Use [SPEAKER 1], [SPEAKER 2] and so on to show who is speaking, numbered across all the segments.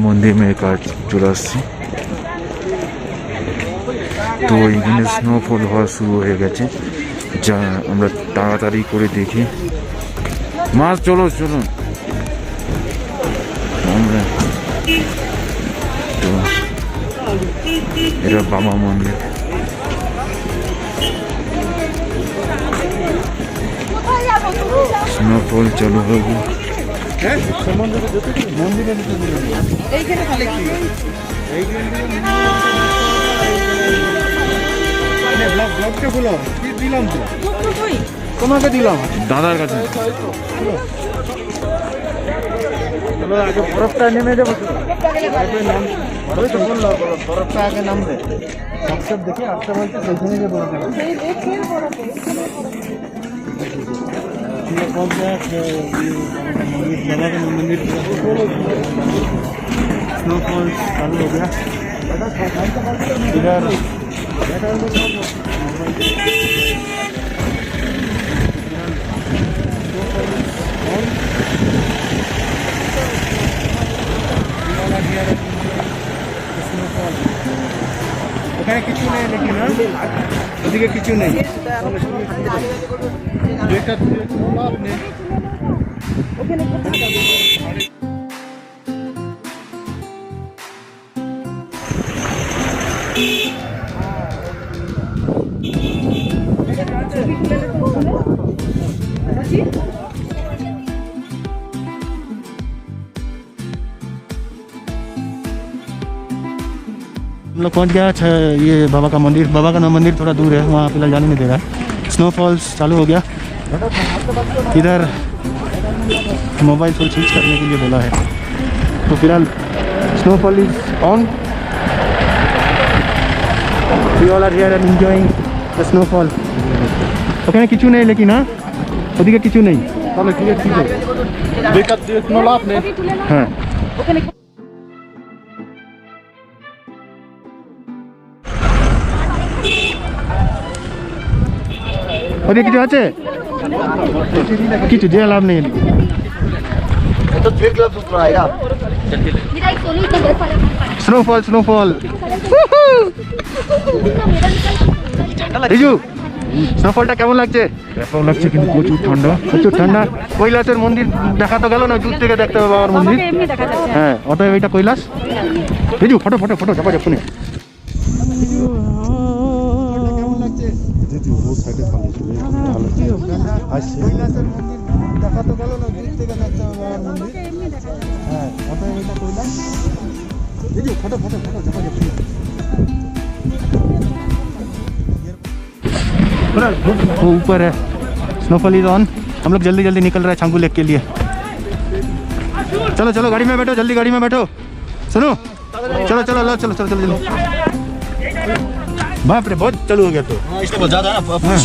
[SPEAKER 1] মন্দির মেয়ের কাজ চলে আসছি। তো এখানে স্নোফল হওয়া শুরু হয়ে গেছে, যা আমরা তাড়াতাড়ি করে দেখি। মাছ চলো চলুন আমরা। তো এটা বাবা মন্দির। স্নোফল চালু হবে।
[SPEAKER 2] তোমাকে দিলাম
[SPEAKER 1] দাদার কাছে।
[SPEAKER 2] আগে বরফটা নেমে যাবো, বরফটা আগে নামবে। হোয়াটসঅ্যাপ দেখে আসতে বলছে সেইখানে যে বরফ मंदिर स्नोफॉल चालू हो गया इधर। ওখানে কিছু নেই নাকি না, ওদিকে কিছু নেই। हम लोग पहुंच गया। ये बाबा का मंदिर, बाबा का मंदिर थोड़ा दूर है, वहाँ फिलहाल जाने नहीं दे रहा है। स्नोफॉल्स चालू हो गया। इधर मोबाइल फोन स्विच करने के लिए बोला है, तो फिलहाल snowfall is on. We all are here and enjoying the snowfall. ওখানে কিছু নেই लेकिन हाँ ওদিকে কিছু নেই। তাহলে ঠিক আছে, বেকার দিয়ে কোনো লাভ নেই। হ্যাঁ ওদিকে কিছু আছে, কিছু যে লাভ নেই। স্নোফল স্নোফল রিজু, স্নোফলটা কেমন লাগছে?
[SPEAKER 1] ব্যাপক লাগছে, কিন্তু প্রচুর ঠান্ডা।
[SPEAKER 2] প্রচুর ঠান্ডা। কৈলাসের মন্দির দেখা তো গেল না, দূর থেকে দেখতে হবে বাবার মন্দির। হ্যাঁ অতএব এটা Kailash. Riju photo photo photo যাবো যাবো। वो ऊपर है, स्नोफॉल इज ऑन। हम लोग जल्दी जल्दी निकल रहे हैं छांगू लेक के लिए। चलो चलो गाड़ी में बैठो, जल्दी गाड़ी में बैठो। सुनो चलो चलो लो चलो चलो चलो चलो। बाप रे बहुत चालू हो गया। तो इसको बहुत ज़्यादा ना।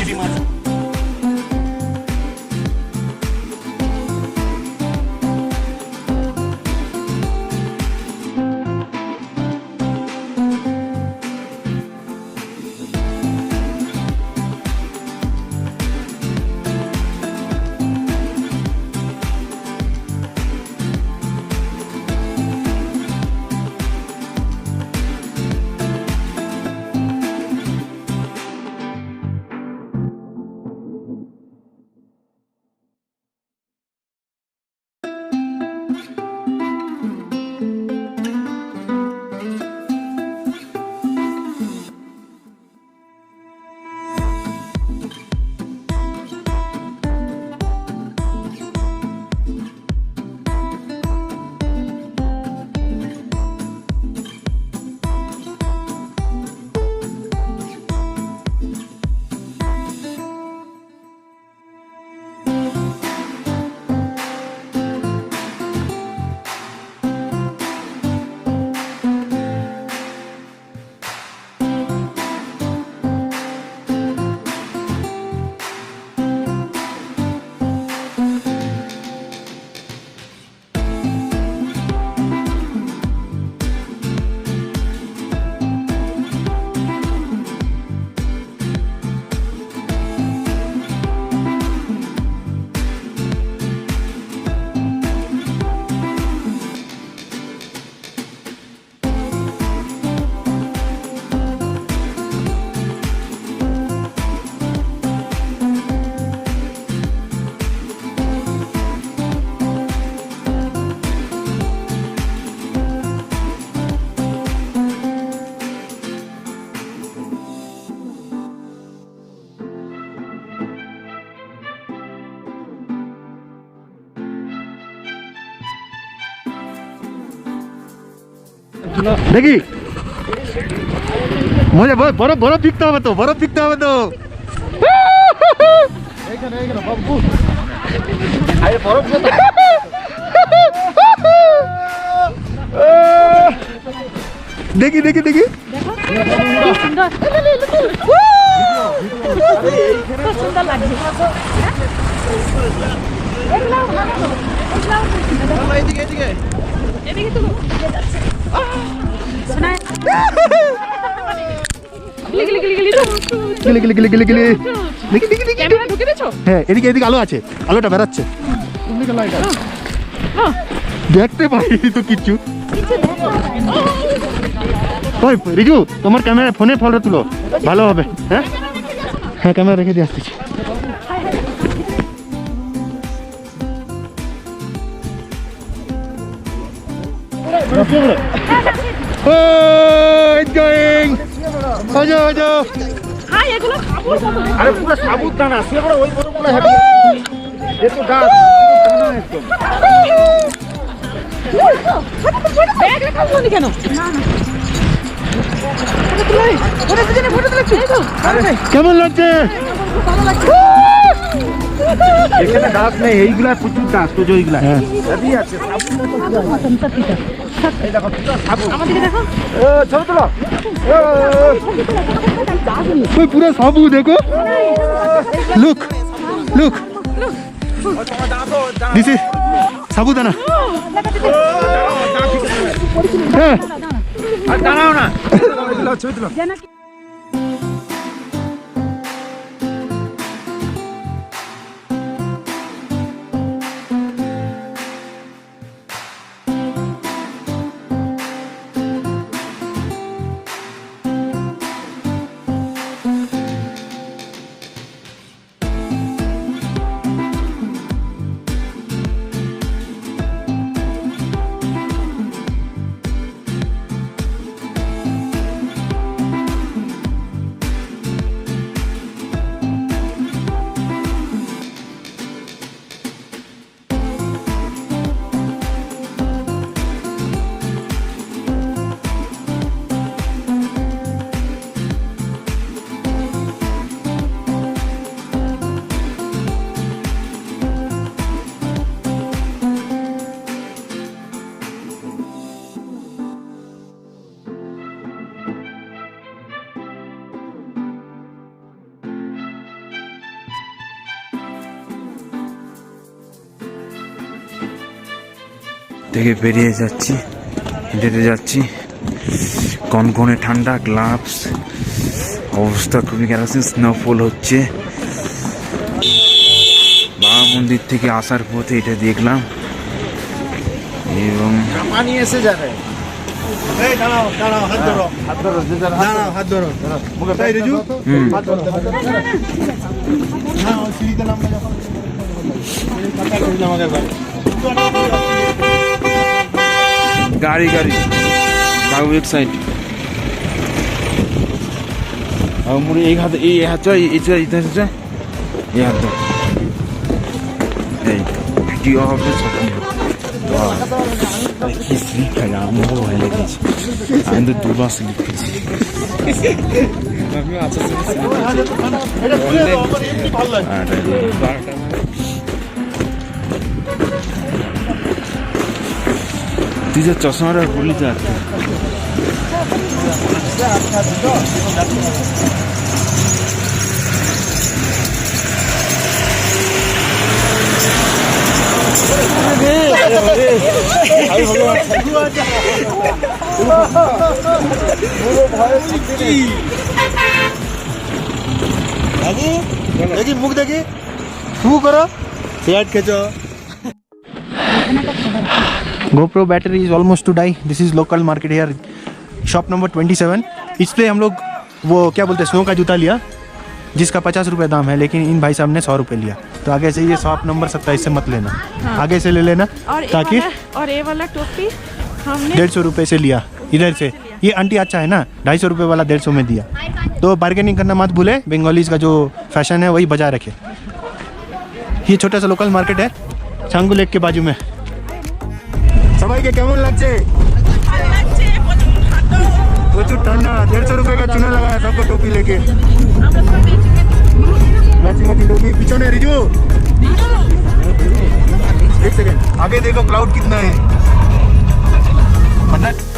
[SPEAKER 2] দেখি মজা বরফ বরফ দিতে হবে তো, বরফ দিতে হবে তো। দেখি দেখি দেখি হ্যাঁ এদিকে এদিকে আলো আছে, আলোটা বেরাচ্ছে, দেখতে পাই তো কিচ্ছু। ওই রিজু তোমার ক্যামেরা ফোনে ফটো তুলো ভালো হবে। হ্যাঁ হ্যাঁ ক্যামেরা রেখে দিয়ে আসতেছি।
[SPEAKER 3] আরে পুরো সাবুদানা সেগুলো ওই বড়গুলো হেভি একটু গাছ
[SPEAKER 4] ব্যাগ রাখা হলো কেন?
[SPEAKER 2] কেমন লাগছে?
[SPEAKER 3] এখানে গাছ নেই, এইগুলা প্রচুর গাছ তো ওইগুলা হেভি আছে। এই দেখো সাবু,
[SPEAKER 4] আমাদেরকে দেখো
[SPEAKER 3] ছোট তোলো
[SPEAKER 2] ওই পুরো সাবু দেখো। লুক লুক দিস ইজ সাবুদানা। হ্যাঁ
[SPEAKER 3] আর দাঁড়াও না, ছবি তোলো।
[SPEAKER 1] থেকে বেরিয়ে যাচ্ছি, হেঁটে যাচ্ছি, কনকনে ঠান্ডা, গ্লাভস, অবস্থা খুবই খারাপ। স্নোফল হচ্ছে। বাবা মন্দির থেকে আসার পথে এটা দেখলাম এবং
[SPEAKER 3] পানি এসে যাবে। এই দাঁড়াও দাঁড়াও, হাত ধরো, হাত ধরো, দাঁড়াও, হাত ধরো, মুখে তাই রিজু হাত ধরো। না ওই সিঁড়িতে নামবে যখন
[SPEAKER 1] गाड़ी गाड़ी बाबू एक साइड और मुझे एक हाथ ये हाथ चाहिए इधर से ये हाथ दो ये वीडियो ऑफ द सकते वाह किसी का नाम वो है लेकिन आंद दुबा से लिखी मैं अच्छा से तुझे चश्मा रख भूल जाते
[SPEAKER 3] देखी मुख देखी फू करो शर्ट खींचो।
[SPEAKER 2] GoPro battery is almost to die. This is local market here, shop number 27. इसलिए हम लोग वो क्या बोलते हैं स्नो का जूता लिया जिसका 50 रुपये दाम है, लेकिन इन भाई साहब ने 100 रुपये लिया। तो आगे से ये शॉप नंबर 27 से मत लेना। हाँ। आगे से ले लेना ताकि
[SPEAKER 4] और ये वाला टोपी हमने
[SPEAKER 2] 150 रुपये से लिया इधर से। ये आंटी अच्छा है ना, 250 रुपये वाला 150 में दिया। तो बार्गेनिंग करना मत भूले, बंगालीज का जो फैशन है वही बजा रखे। ये छोटा सा लोकल मार्केट है छांगू लेक के बाजू में।
[SPEAKER 3] সবাইকে কেমন লাগছে? टोपी लेके मैचिंग टोपी पीछे ने रिजू एक सेकेंड आगे देखो क्लाउड कितना है मतलब